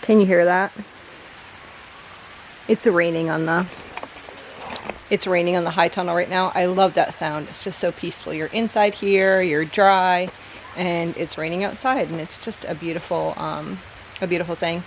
Can you hear that? It's raining on the high tunnel right now. I love that sound. It's just so peaceful. You're inside here, you're dry, and it's raining outside, and it's just a beautiful thing.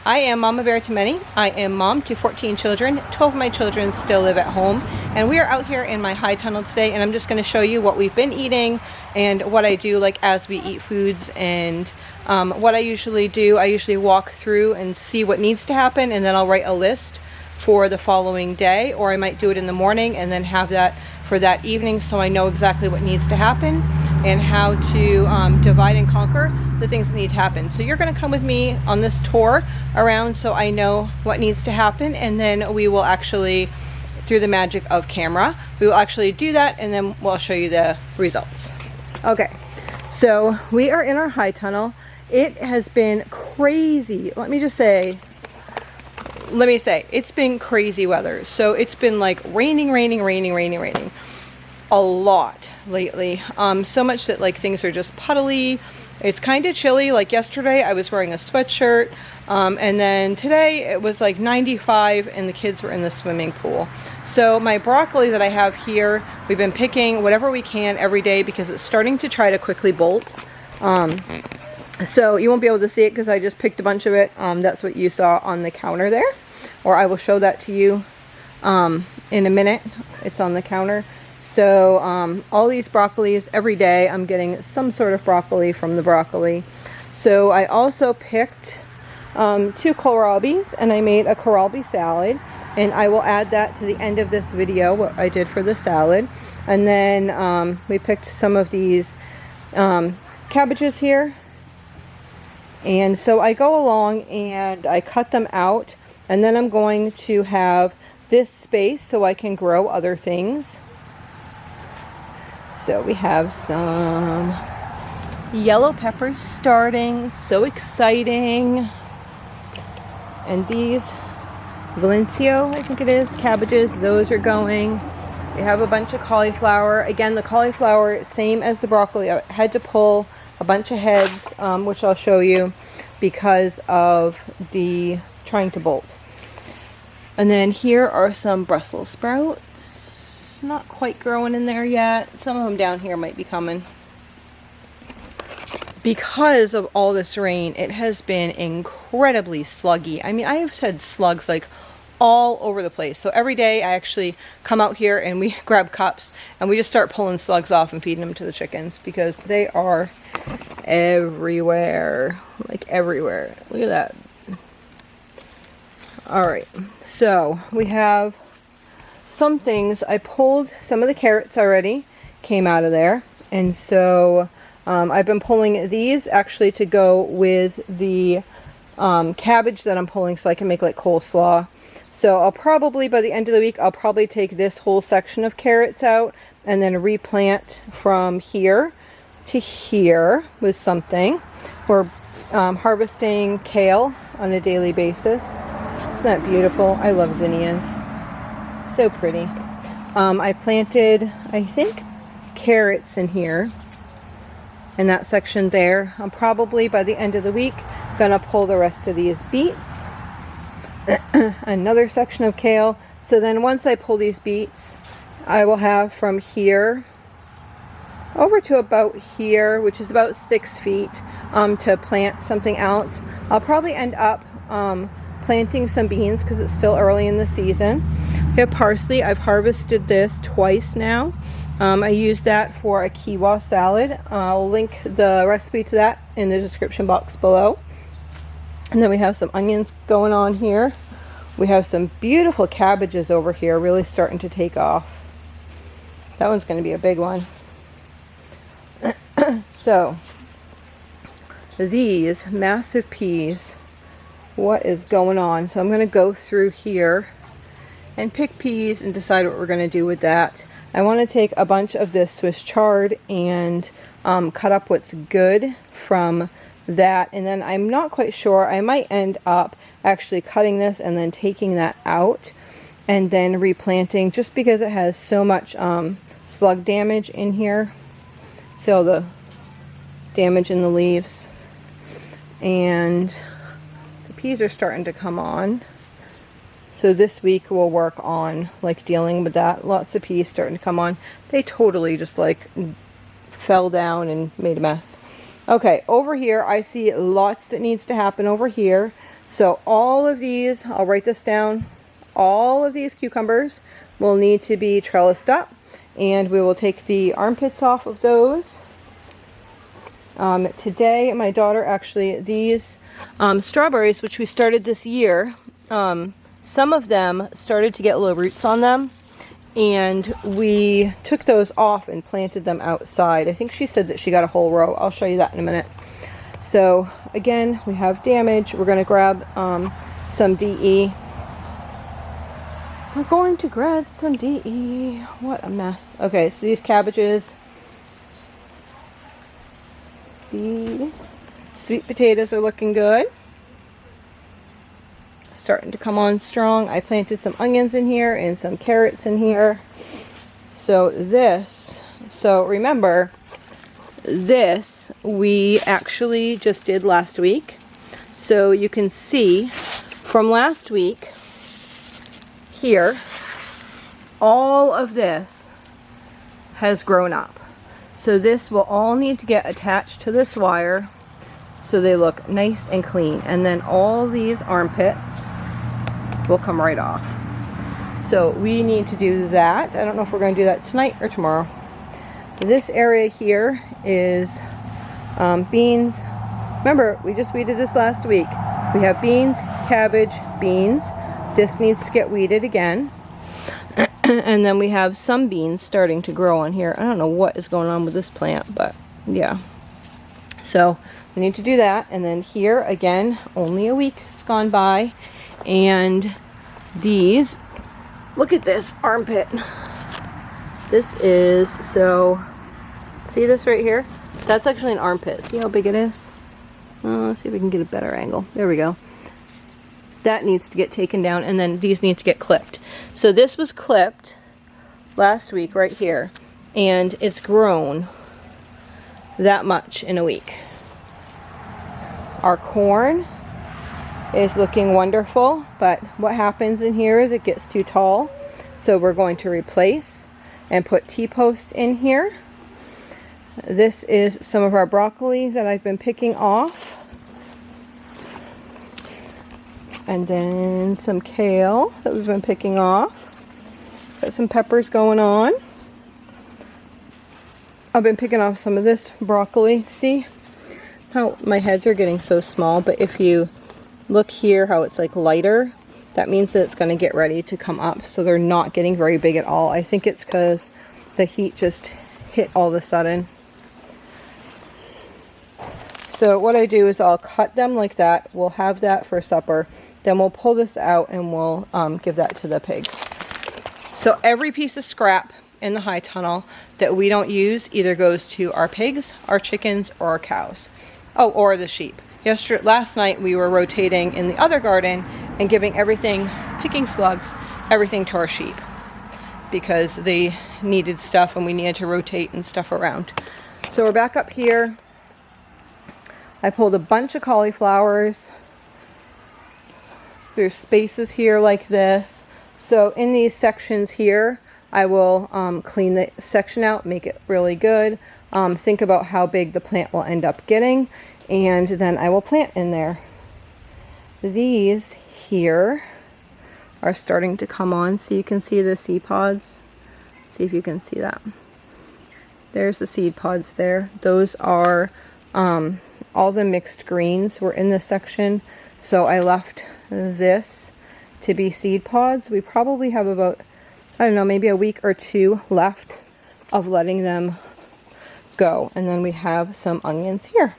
I am Mama Bear to many. I am mom to 14 children. 12 of my children still live at home, and we are out here in my high tunnel today, and I'm just going to show you what we've been eating and what I do like as we eat foods. And what I usually do, I usually walk through and see what needs to happen, and then I'll write a list for the following day, or I might do it in the morning and then have that for that evening, so I know exactly what needs to happen and how to divide and conquer the things that need to happen. So you're going to come with me on this tour around so I know what needs to happen, and then we will actually, through the magic of camera, we will actually do that, and then we'll show you the results. Okay, so we are in our high tunnel. It has been crazy. Let me say, it's been crazy weather. So it's been like raining a lot lately. So much that like things are just puddly. It's kind of chilly. Like yesterday I was wearing a sweatshirt, and then today it was like 95 and the kids were in the swimming pool. So my broccoli that I have here, we've been picking whatever we can every day because it's starting to try to quickly bolt. So you won't be able to see it because I just picked a bunch of it. That's what you saw on the counter there, or I will show that to you in a minute. It's on the counter. So all these broccolis, every day I'm getting some sort of broccoli from the broccoli. So I also picked 2 kohlrabis, and I made a kohlrabi salad, and I will add that to the end of this video, what I did for the salad. And then we picked some of these cabbages here. And so I go along and I cut them out, and then I'm going to have this space so I can grow other things. So we have some yellow peppers starting, so exciting. And these Valencio, I think it is, cabbages, those are going. We have a bunch of cauliflower. Again, the cauliflower, same as the broccoli. I had to pull a bunch of heads, which I'll show you, because of the trying to bolt. And then here are some Brussels sprouts. Not quite growing in there yet. Some of them down here might be coming. Because of all this rain, it has been incredibly sluggy. I mean, I have had slugs like all over the place. So every day I actually come out here and we grab cups and we just start pulling slugs off and feeding them to the chickens because they are everywhere. Like everywhere. Look at that. Alright, so we have some things. I pulled some of the carrots already, came out of there. And so I've been pulling these actually to go with the cabbage that I'm pulling so I can make like coleslaw. So I'll probably, by the end of the week, I'll probably take this whole section of carrots out and then replant from here to here with something. We're harvesting kale on a daily basis. Isn't that beautiful? I love zinnias. So pretty. I planted, I think, carrots in here, in that section there. I'm probably, by the end of the week, gonna pull the rest of these beets. Another section of kale. So then once I pull these beets, I will have from here over to about here, which is about 6 feet, to plant something else. I'll probably end up planting some beans because it's still early in the season. We have parsley. I've harvested this twice now. I use that for a quinoa salad. I'll link the recipe to that in the description box below. And then we have some onions going on here. We have some beautiful cabbages over here, really starting to take off. That one's going to be a big one. So, these massive peas, what is going on? So I'm going to go through here and pick peas and decide what we're going to do with that. I want to take a bunch of this Swiss chard and cut up what's good from that, and then I'm not quite sure, I might end up actually cutting this and then taking that out and then replanting, just because it has so much slug damage in here. See all the damage in the leaves, and the peas are starting to come on. So this week we'll work on like dealing with that. Lots of peas starting to come on. They totally just like fell down and made a mess. Okay, over here I see lots that needs to happen over here. So all of these, I'll write this down, all of these cucumbers will need to be trellised up, and we will take the armpits off of those. Today my daughter actually, these strawberries which we started this year, some of them started to get little roots on them, and we took those off and planted them outside. I think she said that she got a whole row. I'll show you that in a minute. So again, we have damage. We're going to grab some DE. We're going to grab some DE. What a mess. Okay, so these cabbages, these sweet potatoes are looking good. Starting to come on strong. I planted some onions in here and some carrots in here. So remember, this we actually just did last week. So you can see from last week here, all of this has grown up. So this will all need to get attached to this wire so they look nice and clean. And then all these armpits will come right off. So we need to do that. I don't know if we're going to do that tonight or tomorrow. This area here is beans. Remember, we just weeded this last week. We have beans, cabbage, beans. This needs to get weeded again. And then we have some beans starting to grow on here. I don't know what is going on with this plant, but yeah. So we need to do that. And then here again, only a week has gone by. And these, look at this armpit. This is, so, see this right here? That's actually an armpit. See how big it is? Let's see if we can get a better angle. There we go. That needs to get taken down, and then these need to get clipped. So this was clipped last week right here, and it's grown that much in a week. Our corn is looking wonderful, but what happens in here is it gets too tall. So we're going to replace and put T-post in here. This is some of our broccoli that I've been picking off. And then some kale that we've been picking off. Got some peppers going on. I've been picking off some of this broccoli. See how my heads are getting so small, but if you look here how it's like lighter, that means that it's going to get ready to come up. So they're not getting very big at all. I think it's because the heat just hit all of a sudden. So what I do is I'll cut them like that. We'll have that for supper. Then we'll pull this out and we'll give that to the pigs. So every piece of scrap in the high tunnel that we don't use either goes to our pigs, our chickens, or our cows. Oh, or the sheep. Last night we were rotating in the other garden and giving everything, picking slugs, everything to our sheep because they needed stuff and we needed to rotate and stuff around. So we're back up here. I pulled a bunch of cauliflowers. There's spaces here like this. So in these sections here, I will clean the section out, make it really good. Think about how big the plant will end up getting, and then I will plant in there. These here are starting to come on, so you can see the seed pods. See if you can see that. There's the seed pods there. Those are all the mixed greens were in this section, so I left this to be seed pods. We probably have about, I don't know, maybe a week or two left of letting them go. And then we have some onions here.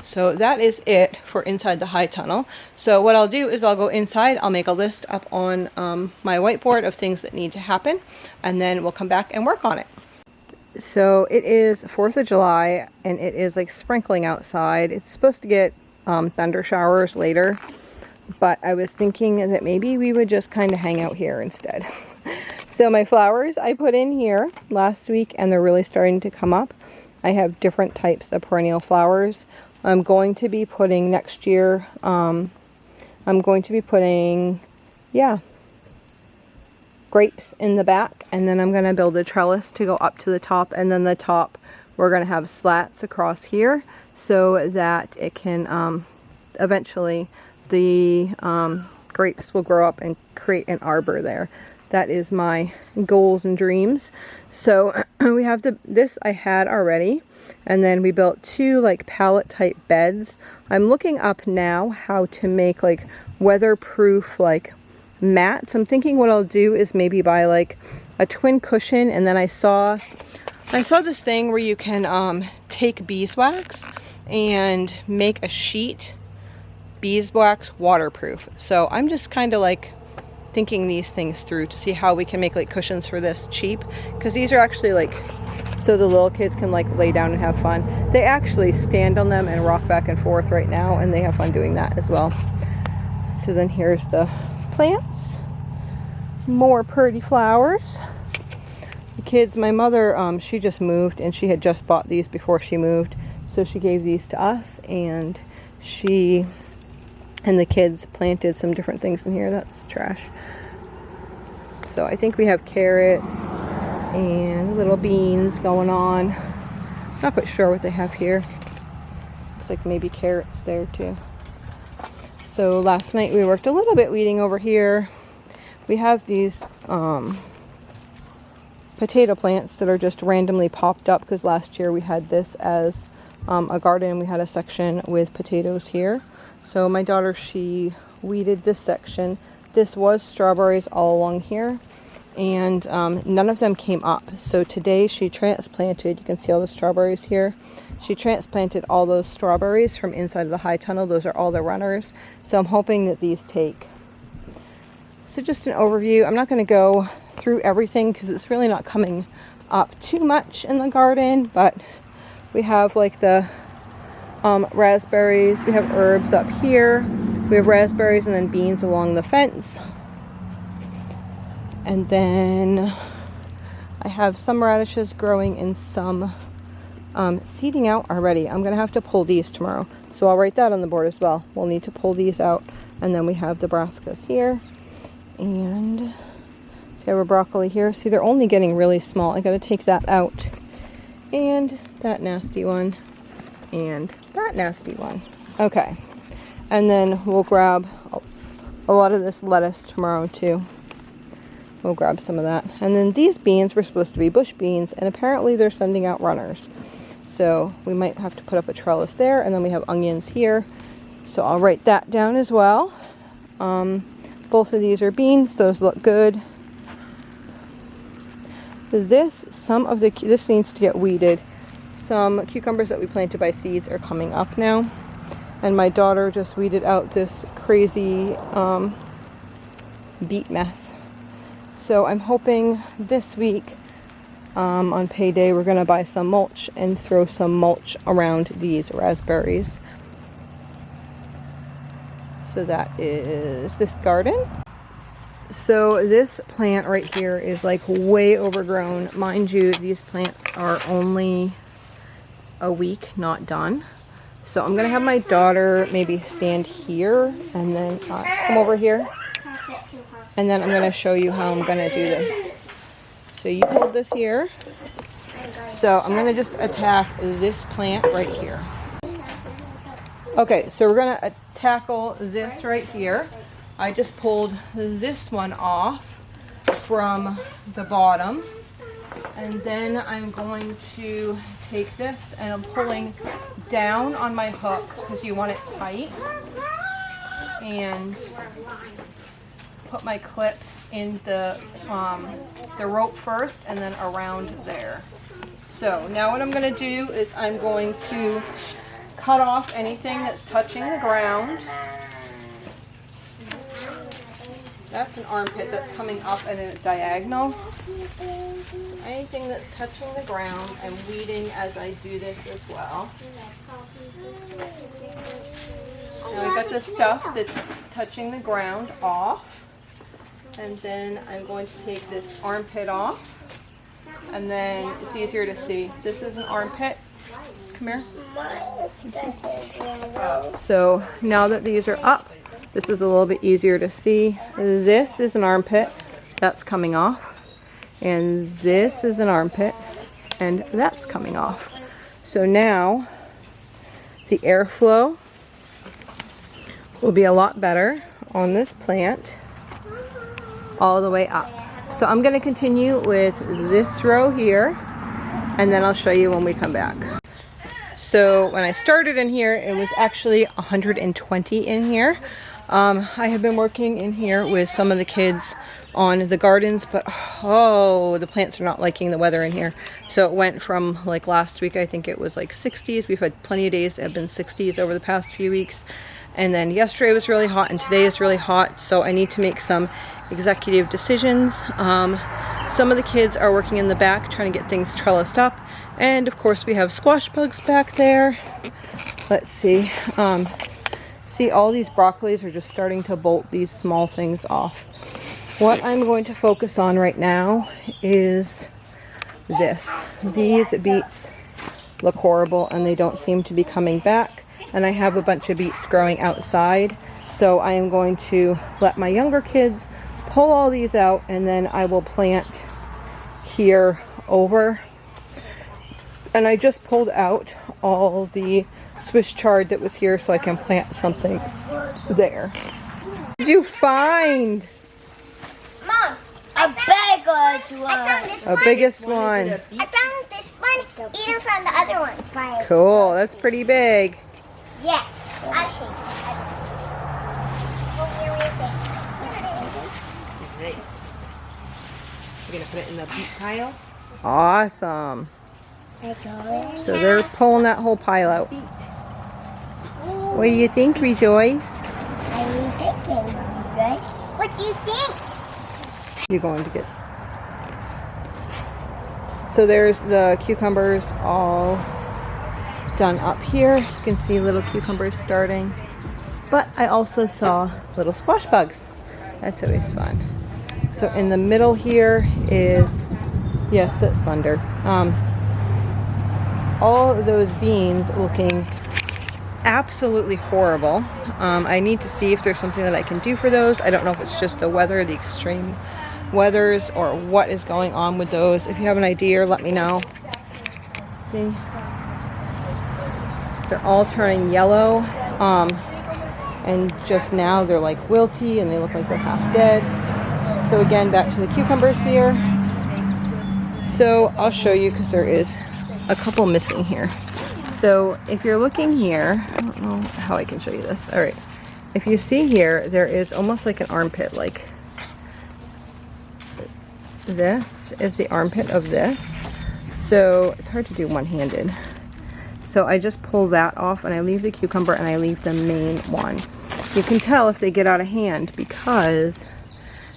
So that is it for inside the high tunnel. So what I'll do is I'll go inside, I'll make a list up on my whiteboard of things that need to happen, and then we'll come back and work on it. So it is 4th of July and it is like sprinkling outside. It's supposed to get thunder showers later, but I was thinking that maybe we would just kind of hang out here instead. So my flowers I put in here last week and they're really starting to come up. I have different types of perennial flowers. I'm going to be putting next year, I'm going to be putting, yeah, grapes in the back, and then I'm going to build a trellis to go up to the top, and then the top we're going to have slats across here so that it can eventually the grapes will grow up and create an arbor there. That is my goals and dreams. So we have this I had already, and then we built 2 like pallet type beds. I'm looking up now how to make like weatherproof like mats. I'm thinking what I'll do is maybe buy like a twin cushion, and then I saw this thing where you can take beeswax and make a sheet, beeswax waterproof. So I'm just kind of like thinking these things through to see how we can make like cushions for this cheap, because these are actually like so the little kids can like lay down and have fun. They actually stand on them and rock back and forth right now, and they have fun doing that as well. So then here's the plants, more pretty flowers. The kids, my mother, she just moved and she had just bought these before she moved, so she gave these to us, and she and the kids planted some different things in here. That's trash. So I think we have carrots and little beans going on. Not quite sure what they have here. Looks like maybe carrots there too. So last night we worked a little bit weeding over here. We have these potato plants that are just randomly popped up because last year we had this as a garden. We had a section with potatoes here. So my daughter, she weeded this section. This was strawberries all along here, and none of them came up. So today she transplanted, you can see all the strawberries here. She transplanted all those strawberries from inside of the high tunnel. Those are all the runners. So I'm hoping that these take. So just an overview. I'm not going to go through everything because it's really not coming up too much in the garden, but we have like the raspberries. We have herbs up here. We have raspberries and then beans along the fence. And then I have some radishes growing and some seeding out already. I'm going to have to pull these tomorrow. So I'll write that on the board as well. We'll need to pull these out. And then we have the brassicas here. And so we have a broccoli here. See, they're only getting really small. I got to take that out. And that nasty one. And that nasty one. Okay. And then we'll grab a lot of this lettuce tomorrow too. We'll grab some of that. And then these beans were supposed to be bush beans, and apparently they're sending out runners. So we might have to put up a trellis there, and then we have onions here. So I'll write that down as well. Both of these are beans. Those look good. This needs to get weeded. Some cucumbers that we planted by seeds are coming up now. And my daughter just weeded out this crazy beet mess. So I'm hoping this week on payday we're going to buy some mulch and throw some mulch around these raspberries. So that is this garden. So this plant right here is like way overgrown. Mind you, these plants are only a week not done. So I'm going to have my daughter maybe stand here and then come over here. And then I'm going to show you how I'm going to do this. So you hold this here. So I'm going to just attack this plant right here. Okay, so we're going to tackle this right here. I just pulled this one off from the bottom. And then I'm going to take this and I'm pulling down on my hook because you want it tight. And put my clip in the rope first and then around there. So now what I'm going to do is I'm going to cut off anything that's touching the ground. That's an armpit that's coming up at a diagonal. Anything that's touching the ground, I'm weeding as I do this as well. Now I got the stuff that's touching the ground off. And then I'm going to take this armpit off. And then it's easier to see. This is an armpit. Come here. Mine's just yellow. So now that these are up, this is a little bit easier to see. This is an armpit that's coming off. And this is an armpit and that's coming off. So now the airflow will be a lot better on this plant all the way up. So I'm going to continue with this row here and then I'll show you when we come back. So when I started in here, it was actually 120 in here. I have been working in here with some of the kids on the gardens, but oh, the plants are not liking the weather in here. So it went from like last week, I think it was like 60s. We've had plenty of days that have been 60s over the past few weeks. And then yesterday was really hot and today is really hot. So I need to make some executive decisions. Some of the kids are working in the back trying to get things trellised up. And of course we have squash bugs back there. Let's see. See, all these broccolis are just starting to bolt these small things off. What I'm going to focus on right now is this. These beets look horrible and they don't seem to be coming back. And I have a bunch of beets growing outside. So I am going to let my younger kids pull all these out and then I will plant here over. And I just pulled out all the Swiss chard that was here so I can plant something there. What did you find? Mom, a big one. I found this one. A biggest one. I found this one even from the other one. Cool, that's pretty big. Yeah, I see. Nice. You're gonna put it in the beet pile? Awesome. I got it. So they're pulling that whole pile out. What do you think, Rejoice? I'm thinking, Rejoice. What do you think? You're going to get. So there's the cucumbers all done up here. You can see little cucumbers starting. But I also saw little squash bugs. That's always fun. So in the middle here is, yes, that's Thunder. All of those beans looking absolutely horrible. I need to see if there's something that I can do for those. I don't know if it's just the weather, the extreme weathers, or what is going on with those. If you have an idea, let me know. See? They're all turning yellow. And just now they're like wilty and they look like they're half dead. So again, back to the cucumbers here. So I'll show you because there is a couple missing here. So if you're looking here, I don't know how I can show you this. All right. If you see here, there is almost like an armpit, like this is the armpit of this. So it's hard to do one-handed. So I just pull that off and I leave the cucumber and I leave the main one. You can tell if they get out of hand because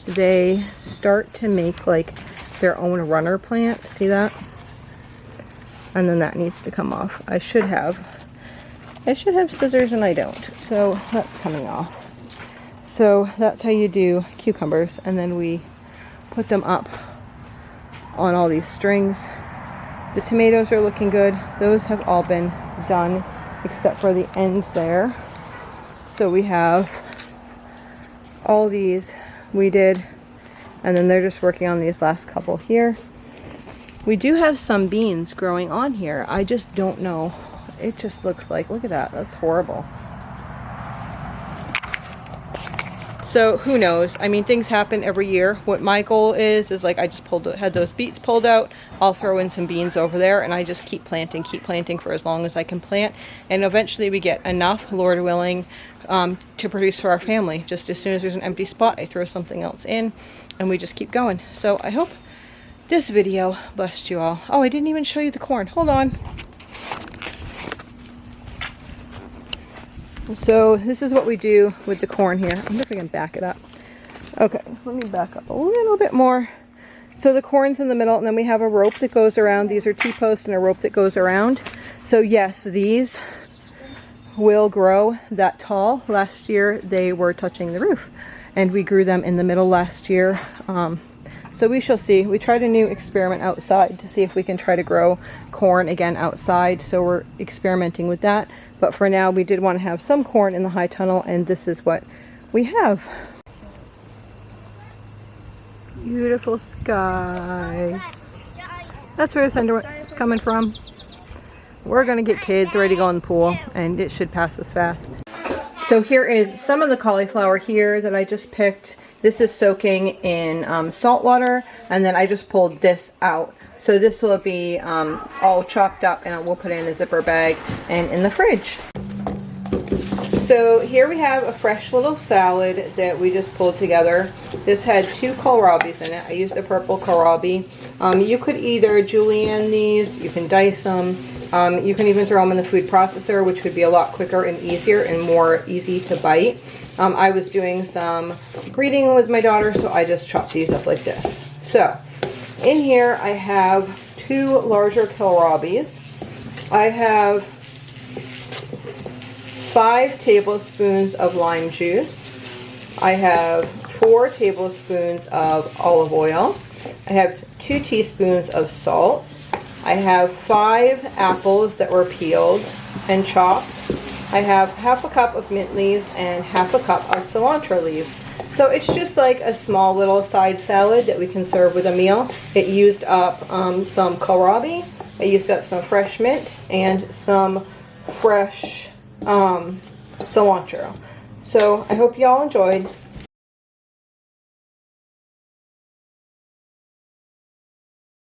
they start to make like their own runner plant. See that? And then that needs to come off. I should have scissors and I don't. So that's coming off. So that's how you do cucumbers. And then we put them up on all these strings. The tomatoes are looking good. Those have all been done except for the end there. So we have all these we did, and then they're just working on these last couple here. We do have some beans growing on here. I just don't know. It just looks like, look at that. That's horrible. So who knows? I mean, things happen every year. What my goal is like I just had those beets pulled out. I'll throw in some beans over there and I just keep planting for as long as I can plant. And eventually we get enough, Lord willing, to produce for our family. Just as soon as there's an empty spot, I throw something else in and we just keep going. So I hope this video blessed you all. Oh, I didn't even show you the corn. Hold on. So this is what we do with the corn here. I wonder if I can back it up. Okay, let me back up a little bit more. So the corn's in the middle and then we have a rope that goes around. These are T-posts and a rope that goes around. So yes, these will grow that tall. Last year they were touching the roof and we grew them in the middle last year. So we shall see. We tried a new experiment outside to see if we can try to grow corn again outside. So we're experimenting with that. But for now, we did want to have some corn in the high tunnel, and this is what we have. Beautiful skies. That's where the thunder is coming from. We're going to get kids ready to go in the pool, and it should pass us fast. So here is some of the cauliflower here that I just picked. This is soaking in salt water, and then I just pulled this out. So this will be all chopped up, and we'll put it in a zipper bag and in the fridge. So here we have a fresh little salad that we just pulled together. This had 2 kohlrabis in it. I used the purple kohlrabi. You could either julienne these, you can dice them. You can even throw them in the food processor, which would be a lot quicker and easier and more easy to bite. I was doing some reading with my daughter, so I just chopped these up like this. So in here I have 2 larger kohlrabis. I have 5 tablespoons of lime juice. I have 4 tablespoons of olive oil. I have 2 teaspoons of salt. I have 5 apples that were peeled and chopped. I have half a cup of mint leaves and half a cup of cilantro leaves. So it's just like a small little side salad that we can serve with a meal. It used up some kohlrabi, it used up some fresh mint, and some fresh cilantro. So I hope y'all enjoyed.